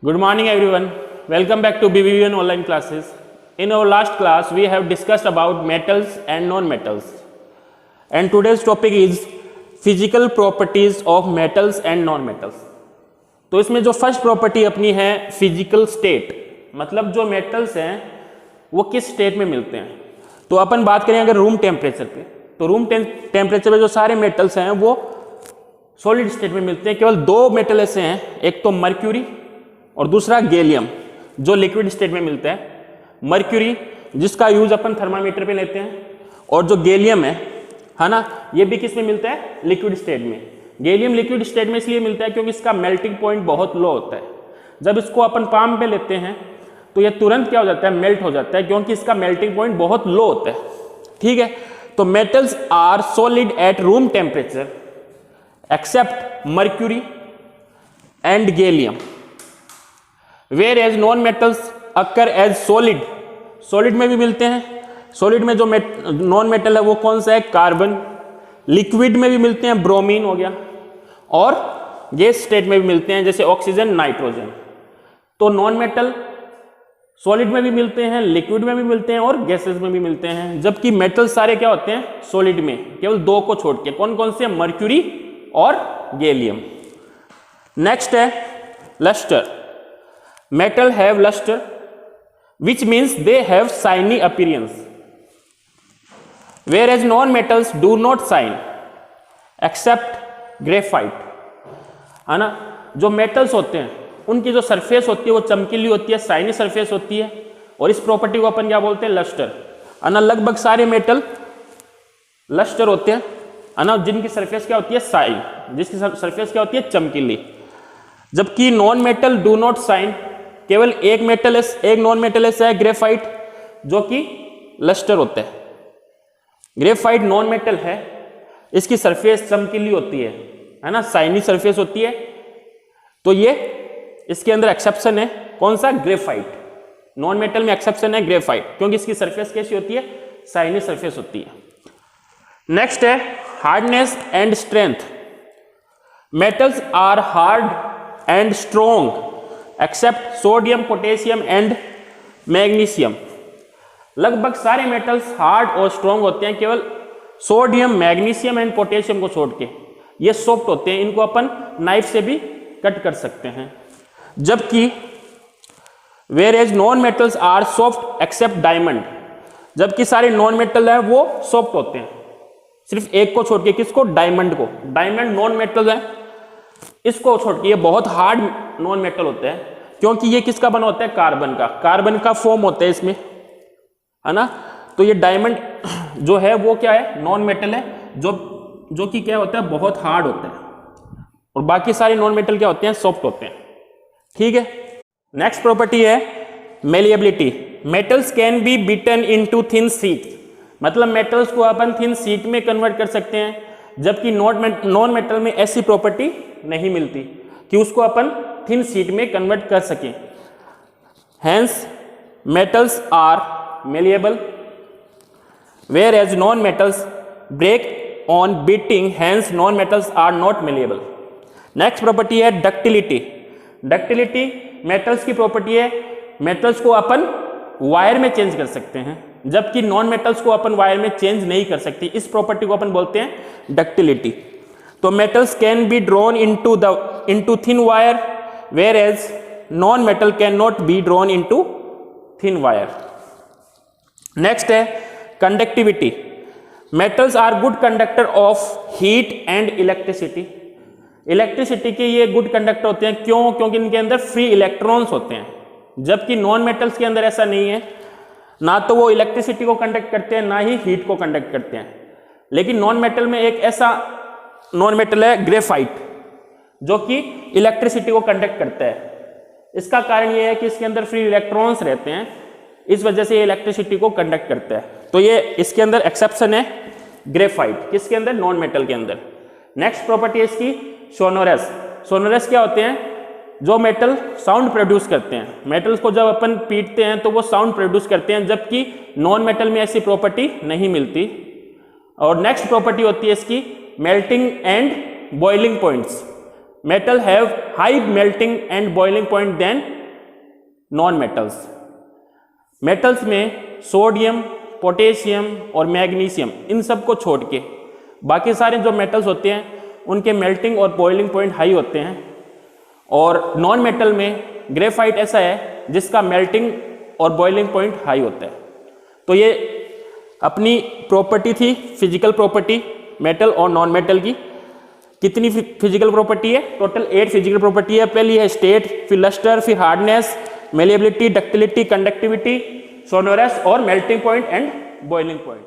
Good morning everyone. Welcome back to BBVN online classes. In our last class we have discussed about metals and non-metals. And today's topic is physical properties of metals and non-metals. तो इसमें जो first property अपनी है physical state, मतलब जो metals हैं वो किस स्टेट में मिलते हैं. तो अपन बात करें अगर रूम टेम्परेचर पे, तो रूम टेम्परेचर पे जो सारे मेटल्स हैं वो सॉलिड स्टेट में मिलते हैं. केवल दो मेटल ऐसे हैं, एक तो मर्क्यूरी और दूसरा गैलियम, जो लिक्विड स्टेट में मिलता है. मर्क्यूरी जिसका यूज अपन थर्मामीटर पे लेते हैं, और जो गैलियम है ना, ये भी किस में मिलता है, लिक्विड स्टेट में. गैलियम लिक्विड स्टेट में इसलिए मिलता है क्योंकि इसका मेल्टिंग पॉइंट बहुत लो होता है. जब इसको अपन पाम पे लेते हैं तो ये तुरंत क्या हो जाता है, मेल्ट हो जाता है, क्योंकि इसका मेल्टिंग पॉइंट बहुत लो होता है. ठीक है, तो metals are solid at room temperature except mercury and gallium, whereas non metals occur as solid. Solid में भी मिलते हैं. सॉलिड में जो नॉन मेटल है वो कौन सा है, कार्बन. लिक्विड में भी मिलते हैं, ब्रोमीन हो गया, और गैस स्टेट में भी मिलते हैं जैसे ऑक्सीजन, नाइट्रोजन. तो नॉन मेटल सॉलिड में भी मिलते हैं, लिक्विड में भी मिलते हैं, और गैसेस में भी मिलते हैं. जबकि मेटल सारे क्या होते हैं, सॉलिड में, केवल दो को छोड़ के. कौन कौन से, मर्क्यूरी और गैलियम. नेक्स्ट है lustre. Metal have lustre which means they have shiny appearance, whereas non-metals do not shine except graphite. है ना, जो मेटल्स होते हैं उनकी जो सरफेस होती है वो चमकीली होती है, शाइनी सरफेस होती है, और इस प्रॉपर्टी को अपन क्या बोलते हैं, लस्टर. है ना, लगभग सारे मेटल लस्टर होते हैं, है ना, जिनकी सरफेस क्या होती है, शाइन, जिसकी सरफेस क्या होती है, चमकीली. जबकि non metal do not shine, केवल एक नॉन मेटल ऐसा है, ग्रेफाइट, जो कि लस्टर होता है. ग्रेफाइट नॉन मेटल है, इसकी सरफेस चमकीली होती है ना, शाइनी सरफेस होती है. तो ये इसके अंदर एक्सेप्शन है, कौन सा, ग्रेफाइट. नॉन मेटल में एक्सेप्शन है ग्रेफाइट, क्योंकि इसकी सरफेस कैसी होती है, शाइनी सरफेस होती है. नेक्स्ट है hardness and strength. Metals are hard and strong except sodium, potassium and magnesium. लगभग सारे मेटल्स हार्ड और स्ट्रॉन्ग होते हैं, केवल सोडियम, मैग्नीशियम एंड पोटेशियम को छोड़ के. ये सॉफ्ट होते हैं, इनको अपन नाइफ से भी कट कर सकते हैं. जबकि whereas non metals are soft except diamond. जबकि सारे नॉन मेटल है वो सॉफ्ट होते हैं, सिर्फ एक को छोड़ के, किसको, डायमंड को. डायमंड नॉन मेटल है, इसको छोड़ के ये बहुत हार्ड नॉन मेटल होता है, क्योंकि ये किसका बना होता है, कार्बन का फॉर्म होता है इसमें, है ना. तो ये डायमंड जो है वो क्या है, नॉन मेटल है, जो कि क्या होता है, बहुत हार्ड होता है, और बाकी सारे नॉन मेटल क्या होते हैं, सॉफ्ट होते हैं. ठीक है. नेक्स्ट प्रॉपर्टी है malleability. Metals can B beaten into thin sheet, मतलब मेटल्स को अपन थिन शीट में कन्वर्ट कर सकते हैं. जबकि नॉन मेटल में ऐसी प्रॉपर्टी नहीं मिलती कि उसको अपन थिन शीट में कन्वर्ट कर सकें. Hence metals are malleable, whereas non metals break on beating, hence non metals are not malleable. Next property है डक्टिलिटी. डक्टिलिटी मेटल्स की प्रॉपर्टी है, मेटल्स को अपन वायर में चेंज कर सकते हैं, जबकि नॉन मेटल्स को अपन वायर में चेंज नहीं कर सकते. इस प्रॉपर्टी को अपन बोलते हैं डक्टिलिटी. तो metals can be drawn into thin wire, whereas non metal can not be drawn into thin wire. Next है conductivity. Metals are good conductor of heat and electricity. Electricity के ये good conductor होते हैं, क्यों, क्योंकि इनके अंदर free electrons होते हैं. जबकि नॉन मेटल्स के अंदर ऐसा नहीं है, ना तो वो इलेक्ट्रिसिटी को कंडक्ट करते हैं, ना ही हीट को कंडक्ट करते हैं. लेकिन नॉन मेटल में एक ऐसा नॉन मेटल है, ग्रेफाइट, जो कि इलेक्ट्रिसिटी को कंडक्ट करता है. इसका कारण ये है कि इसके अंदर फ्री इलेक्ट्रॉन्स रहते हैं, इस वजह से ये इलेक्ट्रिसिटी को कंडक्ट करता है. तो ये इसके अंदर एक्सेप्शन है ग्रेफाइट, किसके अंदर, नॉन मेटल के अंदर. नेक्स्ट प्रॉपर्टी है इसकी सोनोरस. सोनोरस क्या होते हैं, जो मेटल साउंड प्रोड्यूस करते हैं. मेटल्स को जब अपन पीटते हैं तो वो साउंड प्रोड्यूस करते हैं, जबकि नॉन मेटल में ऐसी प्रॉपर्टी नहीं मिलती. और नेक्स्ट प्रॉपर्टी होती है इसकी melting and boiling points. Metal have high melting and boiling point than non metals. Metals में सोडियम, पोटेशियम और मैग्नीशियम, इन सब को छोड़ के बाकी सारे जो मेटल्स होते हैं उनके मेल्टिंग और बॉइलिंग पॉइंट हाई होते हैं। और नॉन मेटल में ग्रेफाइट ऐसा है जिसका मेल्टिंग और बॉइलिंग पॉइंट हाई होता है। तो ये अपनी प्रॉपर्टी थी, फिजिकल प्रॉपर्टी मेटल और नॉन मेटल की। कितनी फिजिकल प्रॉपर्टी है? टोटल 8 फिजिकल प्रॉपर्टी है। पहली है स्टेट, फिर लस्टर, फिर hardness, malleability, ductility, conductivity, sonorous और melting point and boiling point.